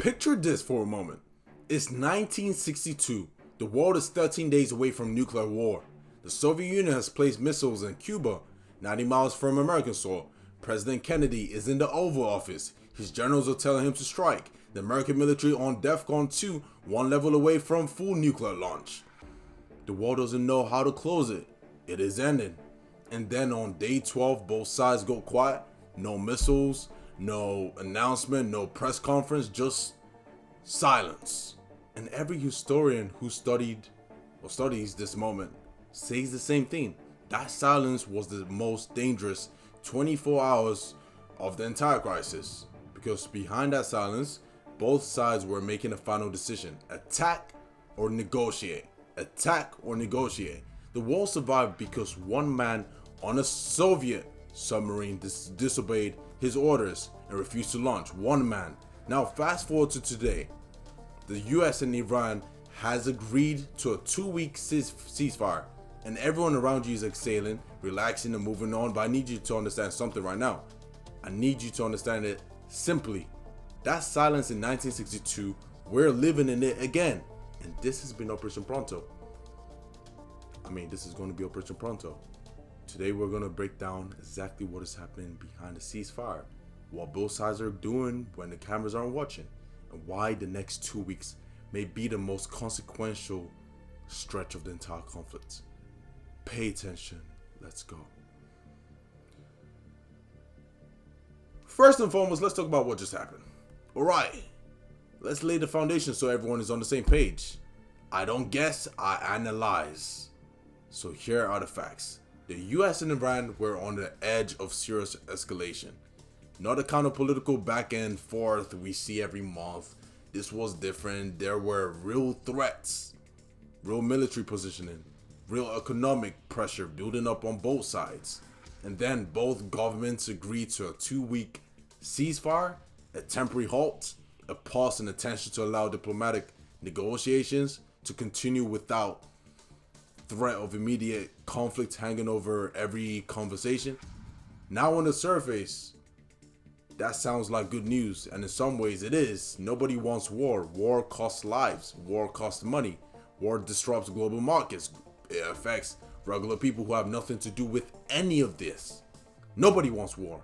Picture this for a moment. It's 1962. The world is 13 days away from nuclear war. The Soviet Union has placed missiles in Cuba, 90 miles from American soil. President Kennedy is in the Oval Office. His generals are telling him to strike. The American military on DEFCON 2, one level away from full nuclear launch. The world doesn't know how to close it. It is ending. And then on day 12, both sides go quiet. No missiles, no announcement, no press conference, just silence. And every historian who studies this moment says the same thing. That silence was the most dangerous 24 hours of the entire crisis. Because behind that silence, both sides were making a final decision. Attack or negotiate. Attack or negotiate. The war survived because one man on a Soviet submarine disobeyed his orders and refused to launch. One man. Now fast forward to today. The US and Iran has agreed to a 2-week ceasefire, and everyone around you is exhaling, relaxing and moving on. But I need you to understand something right now. I need you to understand it simply. That silence in 1962, we're living in it again. And this has been Operation Pronto. This is going to be Operation Pronto. Today we're going to break down exactly what is happening behind the ceasefire, what both sides are doing when the cameras aren't watching, and why the next 2 weeks may be the most consequential stretch of the entire conflict. Pay attention. Let's go. First and foremost, let's talk about what just happened. Alright, let's lay the foundation so everyone is on the same page. I don't guess, I analyze. So here are the facts. The US and Iran were on the edge of serious escalation. Not the kind of political back and forth we see every month. This was different. There were real threats, real military positioning, real economic pressure building up on both sides. And then both governments agreed to a 2-week ceasefire, a temporary halt, a pause in attention to allow diplomatic negotiations to continue without threat of immediate conflict hanging over every conversation. Now on the surface, that sounds like good news, and in some ways it is. Nobody wants war. War costs lives. War costs money. War disrupts global markets. It affects regular people who have nothing to do with any of this. Nobody wants war.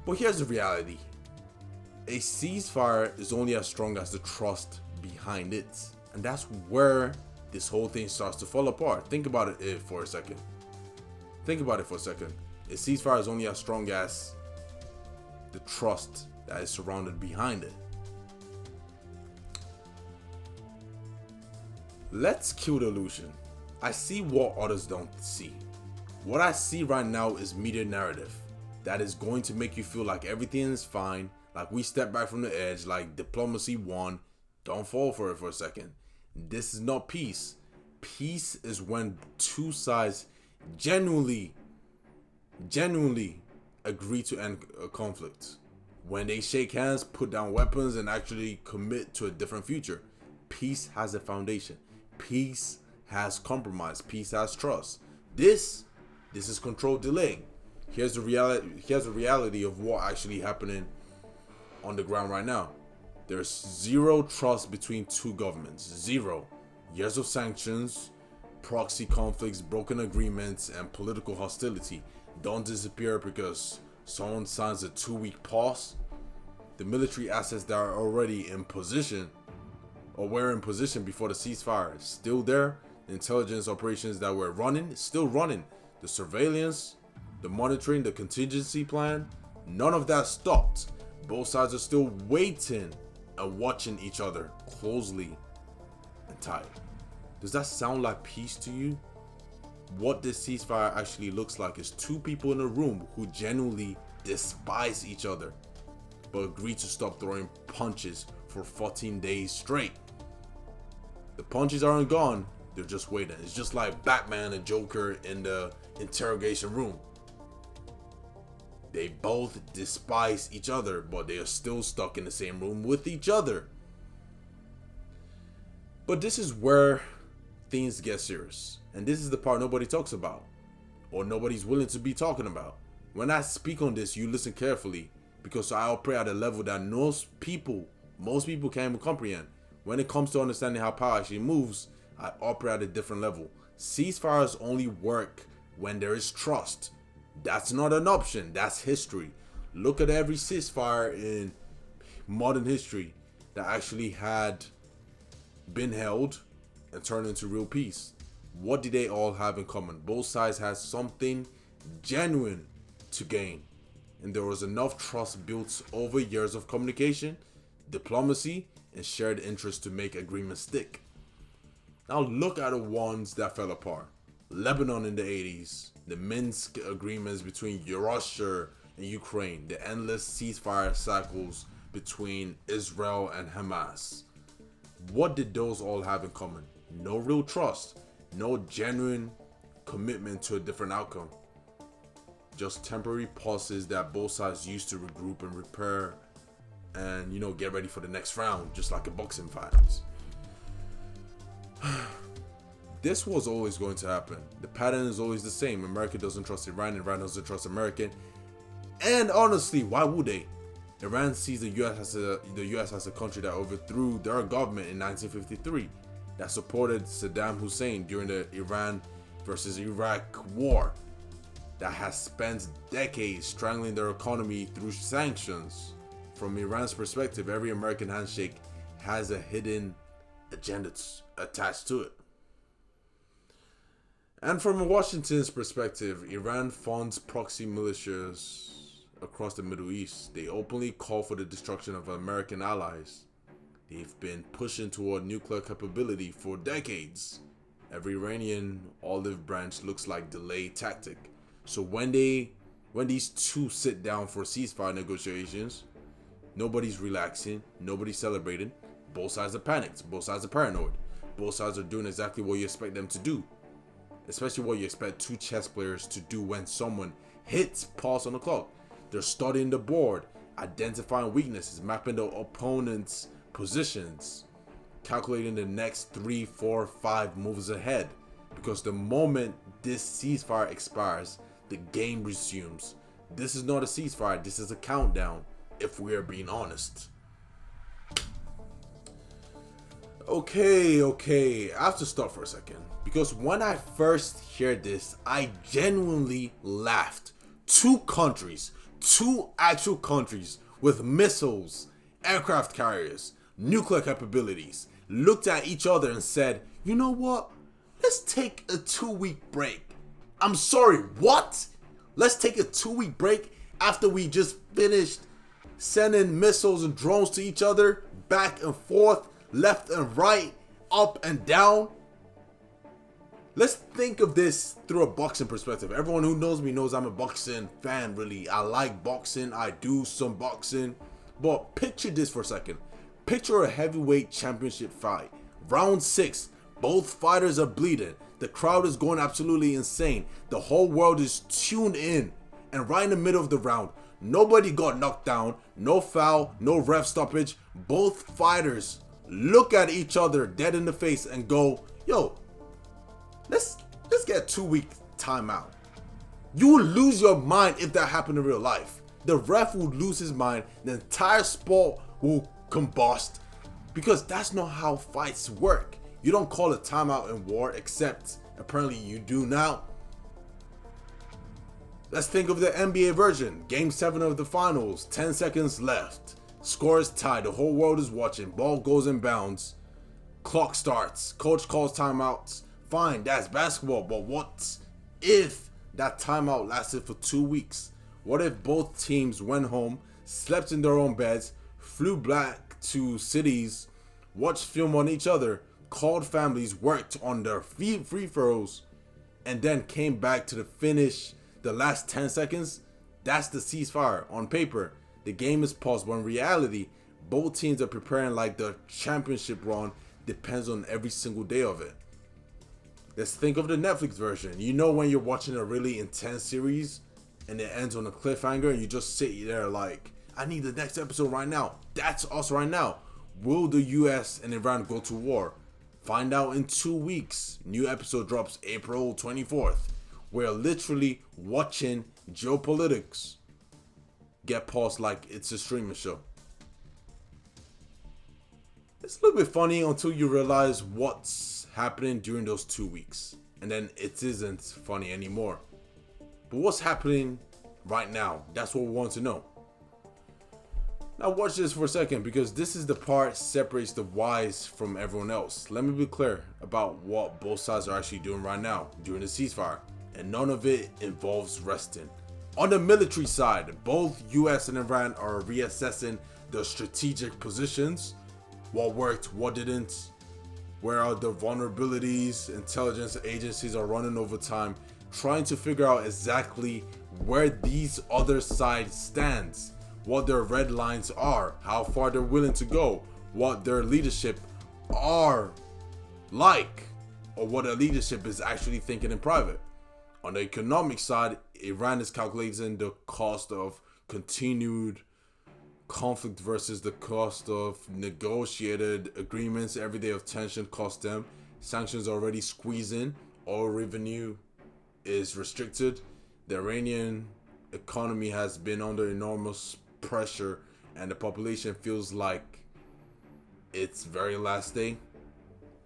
But here's the reality. A ceasefire is only as strong as the trust behind it. And that's where this whole thing starts to fall apart. Think about it for a second. A ceasefire is only as strong as the trust that is surrounded behind it. Let's kill the illusion. I see what others don't see. What I see right now is media narrative that is going to make you feel like everything is fine, like we stepped back from the edge, like diplomacy won. Don't fall for it for a second. This is not peace. Peace is when two sides genuinely agree to end a conflict. When they shake hands, put down weapons, and actually commit to a different future. Peace has a foundation. Peace has compromise. Peace has trust. This is controlled delay. Here's the reality of what actually happening on the ground right now. There's zero trust between two governments. Zero. Years of sanctions, proxy conflicts, broken agreements, and political hostility don't disappear because someone signs a 2-week pause. The military assets that are already in position or were in position before the ceasefire is still there. The intelligence operations that were running, still running. The surveillance, the monitoring, the contingency plan, none of that stopped. Both sides are still waiting and watching each other closely and tight. Does that sound like peace to you? What this ceasefire actually looks like is two people in a room who genuinely despise each other but agree to stop throwing punches for 14 days straight. The punches aren't gone, they're just waiting. It's just like Batman and Joker in the interrogation room. They both despise each other, but they are still stuck in the same room with each other. But this is where things get serious. And this is the part nobody talks about, or nobody's willing to be talking about. When I speak on this, you listen carefully, because I operate at a level that most people most people can't even comprehend. When it comes to understanding how power actually moves, I operate at a different level. Ceasefires only work when there is trust. That's not an option, that's history. Look at every ceasefire in modern history that actually had been held and turned into real peace. What did they all have in common? Both sides had something genuine to gain, and there was enough trust built over years of communication, diplomacy, and shared interest to make agreements stick. Now look at the ones that fell apart. Lebanon in the 80s, the Minsk agreements between Russia and Ukraine, the endless ceasefire cycles between Israel and Hamas. What did those all have in common? No real trust, no genuine commitment to a different outcome. Just temporary pauses that both sides used to regroup and repair and, get ready for the next round, just like a boxing fight. This was always going to happen. The pattern is always the same. America doesn't trust Iran, Iran doesn't trust America. And honestly, why would they? Iran sees the US as a country that overthrew their government in 1953, that supported Saddam Hussein during the Iran versus Iraq war, that has spent decades strangling their economy through sanctions. From Iran's perspective, every American handshake has a hidden agenda attached to it. And from Washington's perspective, Iran funds proxy militias across the Middle East. They openly call for the destruction of American allies. They've been pushing toward nuclear capability for decades. Every Iranian olive branch looks like delay tactic. So when these two sit down for ceasefire negotiations, nobody's relaxing, nobody's celebrating. Both sides are panicked, both sides are paranoid. Both sides are doing exactly what you expect them to do. Especially what you expect two chess players to do when someone hits pause on the clock. They're studying the board, identifying weaknesses, mapping the opponent's positions, calculating the next 3, 4, 5 moves ahead. Because the moment this ceasefire expires, the game resumes. This is not a ceasefire, this is a countdown, if we are being honest. Okay, I have to stop for a second. Because when I first heard this, I genuinely laughed. Two actual countries with missiles, aircraft carriers, nuclear capabilities, looked at each other and said, you know what? Let's take a 2-week break. I'm sorry, what? Let's take a 2-week break after we just finished sending missiles and drones to each other, back and forth, left and right, up and down. Let's think of this through a boxing perspective. Everyone who knows me knows I'm a boxing fan, really. I like boxing. I do some boxing. But picture this for a second. Picture a heavyweight championship fight. Round 6. Both fighters are bleeding. The crowd is going absolutely insane. The whole world is tuned in. And right in the middle of the round, nobody got knocked down. No foul. No ref stoppage. Both fighters look at each other dead in the face and go, yo, let's get a 2-week timeout. You will lose your mind if that happened in real life. The ref will lose his mind. The entire sport will combust, because that's not how fights work. You don't call a timeout in war, except apparently you do now. Let's think of the NBA version. Game 7 of the finals, 10 seconds left. Score is tied, the whole world is watching. Ball goes in bounds. Clock starts. Coach calls timeouts. Fine, that's basketball, but what if that timeout lasted for 2 weeks? What if both teams went home, slept in their own beds, flew back to cities, watched film on each other, called families, worked on their free throws, and then came back to finish the last 10 seconds? That's the ceasefire. On paper, the game is paused, but in reality, both teams are preparing like the championship run depends on every single day of it. Let's think of the Netflix version. You know when you're watching a really intense series and it ends on a cliffhanger and you just sit there like, I need the next episode right now. That's us right now. Will the US and Iran go to war? Find out in 2 weeks. New episode drops April 24th. We're literally watching geopolitics get paused like it's a streaming show. It's a little bit funny until you realize what's happening during those 2 weeks. And then it isn't funny anymore. But what's happening right now? That's what we want to know. Now watch this for a second, because this is the part separates the whys from everyone else. Let me be clear about what both sides are actually doing right now during the ceasefire. And none of it involves resting. On the military side, both US and Iran are reassessing their strategic positions. What worked, what didn't, where are the vulnerabilities. Intelligence agencies are running overtime, trying to figure out exactly where these other sides stands, what their red lines are, how far they're willing to go, what their leadership are like, or what their leadership is actually thinking in private. On the economic side, Iran is calculating the cost of continued conflict versus the cost of negotiated agreements. Every day of tension cost them. Sanctions already squeezing. Oil revenue is restricted. The Iranian economy has been under enormous pressure, and the population feels like it's very last day.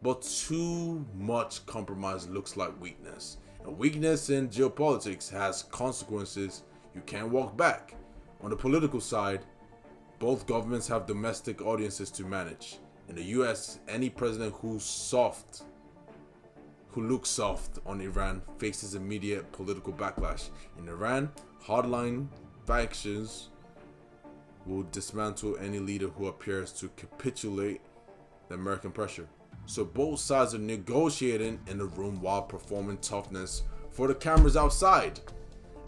But too much compromise looks like weakness. And weakness in geopolitics has consequences you can't walk back. On the political side, both governments have domestic audiences to manage. In the US, any president who looks soft on Iran faces immediate political backlash. In Iran, hardline factions will dismantle any leader who appears to capitulate the American pressure. So both sides are negotiating in the room while performing toughness for the cameras outside.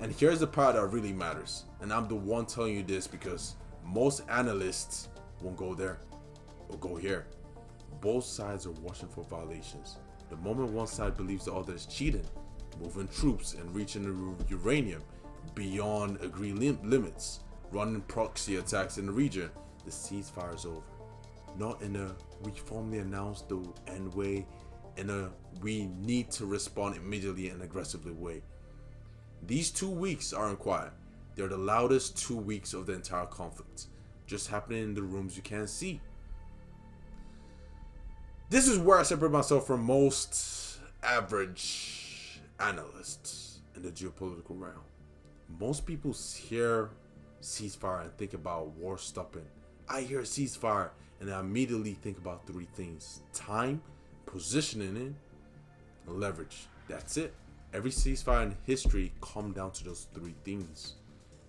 And here's the part that really matters. And I'm the one telling you this because most analysts won't go there or go here. Both sides are watching for violations. The moment one side believes the other is cheating, moving troops and reaching the uranium beyond agreed limits, running proxy attacks in the region, the ceasefire is over. Not in a we formally announced the end way, in a we need to respond immediately and aggressively way. These 2 weeks aren't quiet. They're the loudest 2 weeks of the entire conflict, just happening in the rooms you can't see. This is where I separate myself from most average analysts in the geopolitical realm. Most people hear ceasefire and think about war stopping. I hear ceasefire and I immediately think about 3 things: time, positioning it, and leverage. That's it. Every ceasefire in history come down to those 3 things.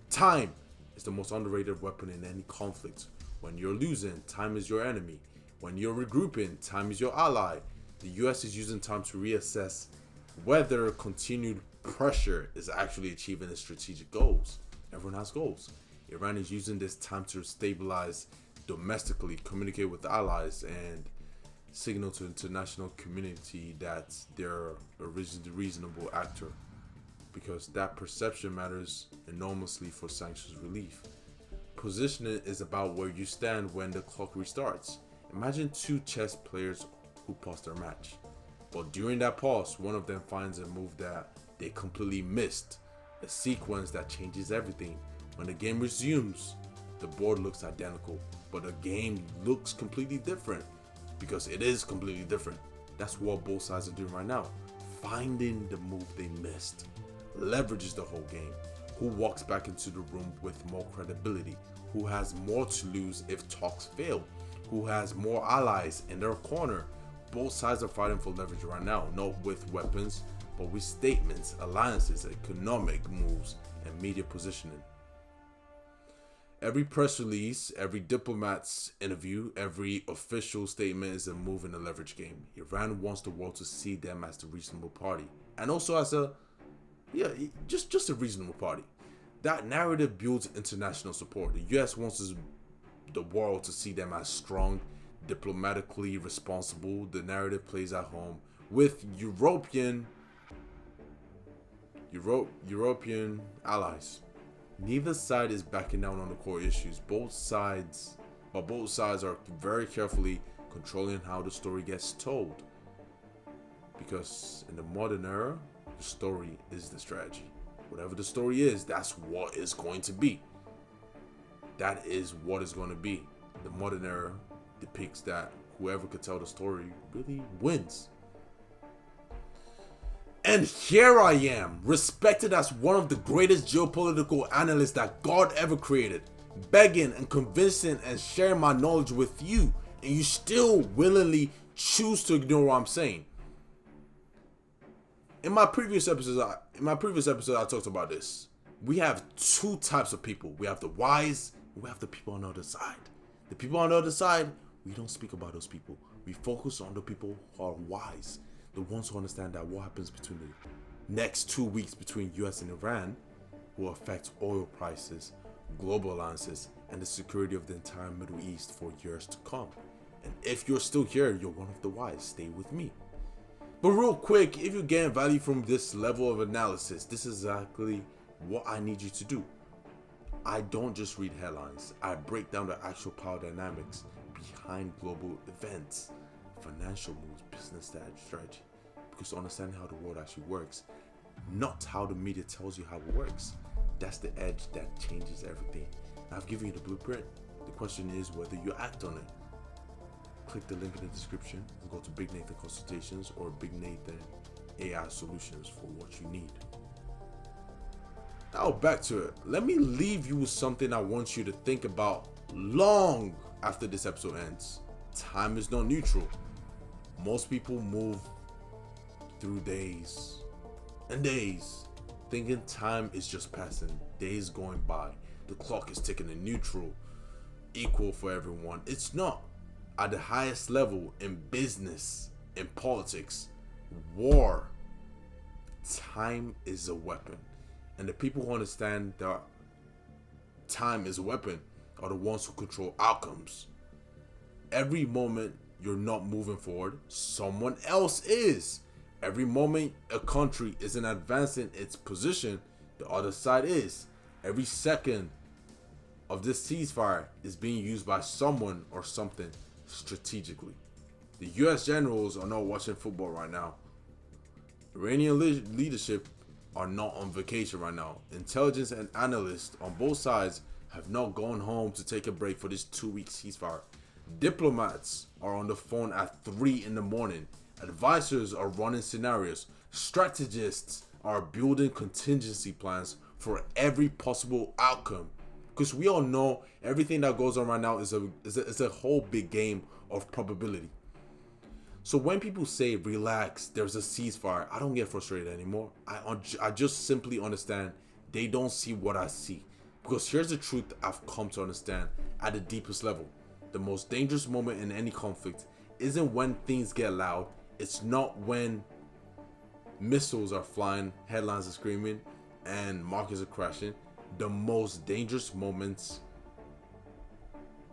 Time is the most underrated weapon in any conflict. When you're losing, time is your enemy. When you're regrouping, time is your ally. The US is using time to reassess whether continued pressure is actually achieving its strategic goals. Everyone has goals. Iran is using this time to stabilize domestically, communicate with allies, and signal to the international community that they're a reasonable actor, because that perception matters enormously for sanctions relief. Positioning is about where you stand when the clock restarts. Imagine 2 chess players who pause their match, but during that pause, one of them finds a move that they completely missed, a sequence that changes everything. When the game resumes, the board looks identical, but the game looks completely different, because it is completely different. That's what both sides are doing right now. Finding the move they missed leverages the whole game. Who walks back into the room with more credibility? Who has more to lose if talks fail? Who has more allies in their corner? Both sides are fighting for leverage right now, not with weapons, but with statements, alliances, economic moves, and media positioning. Every press release, every diplomat's interview, every official statement is a move in the leverage game. Iran wants the world to see them as the reasonable party, and also as just a reasonable party. That narrative builds international support. The US wants the world to see them as strong, diplomatically responsible. The narrative plays at home with European allies. Neither side is backing down on the core issues. Both sides are very carefully controlling how the story gets told. Because in the modern era, the story is the strategy. Whatever the story is, that's what it's going to be. That is what it's going to be. The modern era depicts that whoever could tell the story really wins. And here I am, respected as one of the greatest geopolitical analysts that God ever created, begging and convincing and sharing my knowledge with you, and you still willingly choose to ignore what I'm saying. In my previous episode, I talked about this. We have two types of people. We have the wise, and we have the people on the other side. The people on the other side, we don't speak about those people. We focus on the people who are wise. The ones who understand that what happens between the next 2 weeks between US and Iran will affect oil prices, global alliances, and the security of the entire Middle East for years to come. And if you're still here, you're one of the wise. Stay with me. But real quick, if you're getting value from this level of analysis, this is exactly what I need you to do. I don't just read headlines. I break down the actual power dynamics behind global events, financial moves, business strategy, because understanding how the world actually works, not how the media tells you how it works. That's the edge that changes everything. I've given you the blueprint. The question is whether you act on it. Click the link in the description and go to Big Nathan Consultations or Big Nathan AI Solutions for what you need. Now back to it. Let me leave you with something I want you to think about long after this episode ends. Time is not neutral. Most people move through days and days, thinking time is just passing, days going by, the clock is ticking in neutral, equal for everyone. It's not. At the highest level, in business, in politics, war, time is a weapon. And the people who understand that time is a weapon are the ones who control outcomes. Every moment you're not moving forward, someone else is. Every moment a country isn't advancing its position, the other side is. Every second of this ceasefire is being used by someone or something strategically. The US generals are not watching football right now. Iranian leadership are not on vacation right now. Intelligence and analysts on both sides have not gone home to take a break for this 2-week ceasefire. Diplomats are on the phone at 3 in the morning. Advisors are running scenarios. Strategists are building contingency plans for every possible outcome. Because we all know everything that goes on right now is a whole big game of probability. So when people say relax, there's a ceasefire, I don't get frustrated anymore. I just simply understand they don't see what I see. Because here's the truth I've come to understand at the deepest level. The most dangerous moment in any conflict isn't when things get loud. It's not when missiles are flying, headlines are screaming, and markets are crashing. The most dangerous moments,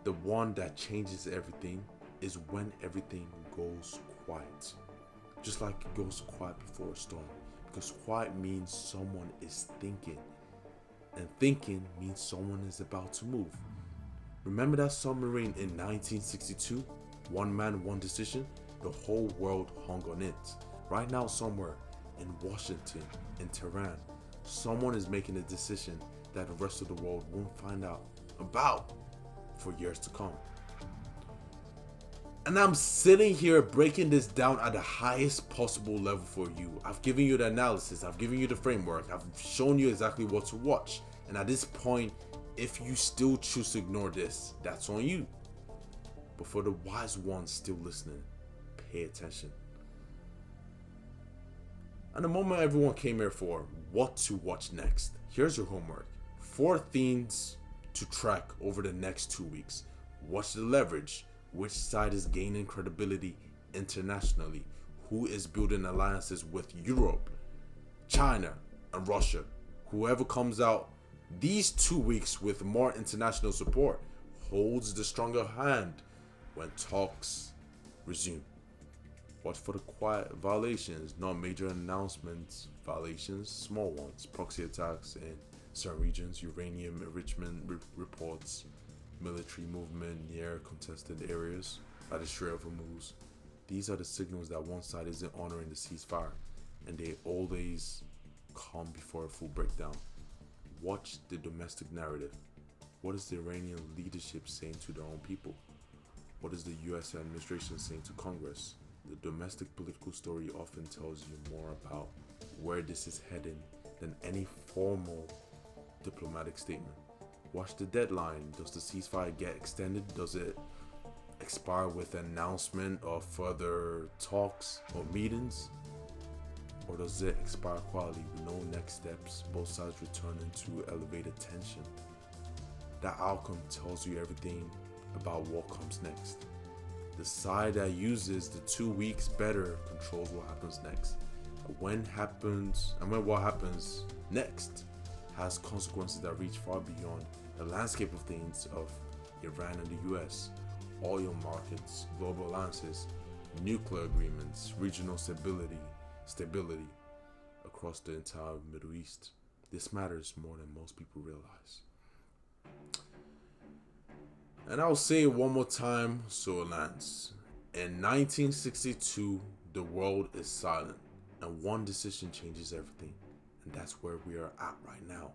the one that changes everything, is when everything goes quiet. Just like it goes quiet before a storm. Because quiet means someone is thinking. And thinking means someone is about to move. Remember that submarine in 1962? One man, one decision? The whole world hung on it. Right now somewhere in Washington, in Tehran, someone is making a decision that the rest of the world won't find out about for years to come. And I'm sitting here breaking this down at the highest possible level for you. I've given you the analysis, I've given you the framework, I've shown you exactly what to watch. And at this point, if you still choose to ignore this, that's on you. But for the wise ones still listening, pay attention. And the moment everyone came here for, what to watch next. Here's your homework. 4 themes to track over the next 2 weeks. Watch the leverage. Which side is gaining credibility internationally? Who is building alliances with Europe, China, and Russia? Whoever comes out these 2 weeks with more international support holds the stronger hand when talks resume. Watch for the quiet violations, not major announcements, violations, small ones, proxy attacks in certain regions, uranium enrichment reports, military movement near contested areas like the Strait of Hormuz. These are the signals that one side isn't honoring the ceasefire, and they always come before a full breakdown. Watch the domestic narrative. What is the Iranian leadership saying to their own people? What is the US administration saying to Congress? The domestic political story often tells you more about where this is heading than any formal diplomatic statement. Watch the deadline. Does the ceasefire get extended? Does it expire with an announcement of further talks or meetings? Or does it expire quietly with no next steps, both sides returning to elevated tension? That outcome tells you everything about what comes next. The side that uses the 2 weeks better controls what happens next. When what happens next has consequences that reach far beyond the landscape of things of Iran and the US, oil markets, global alliances, nuclear agreements, regional stability across the entire Middle East. This matters more than most people realize. And I'll say it one more time so it lands. In 1962, the world is silent, and one decision changes everything. And that's where we are at right now.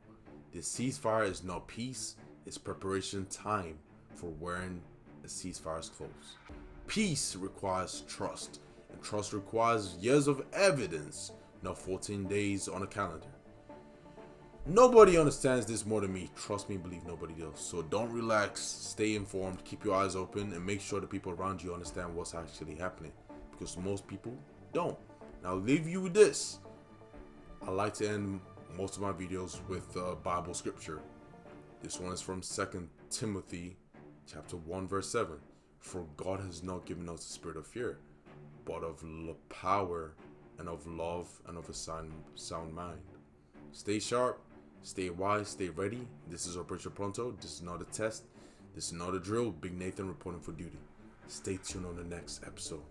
This ceasefire is not peace, it's preparation time for wearing a ceasefire's clothes. Peace requires trust, and trust requires years of evidence, not 14 days on a calendar. Nobody understands this more than me. Trust me, believe nobody does. So don't relax, stay informed, keep your eyes open, and make sure the people around you understand what's actually happening, because most people don't. Now, I'll leave you with this. I like to end most of my videos with Bible scripture. This one is from 2 Timothy chapter 1 verse 7. For God has not given us a spirit of fear, but of power and of love and of a sound mind. Stay sharp, stay wise, stay ready. This is Operation Pronto. This is not a test. This is not a drill. Big Nathan reporting for duty. Stay tuned on the next episode.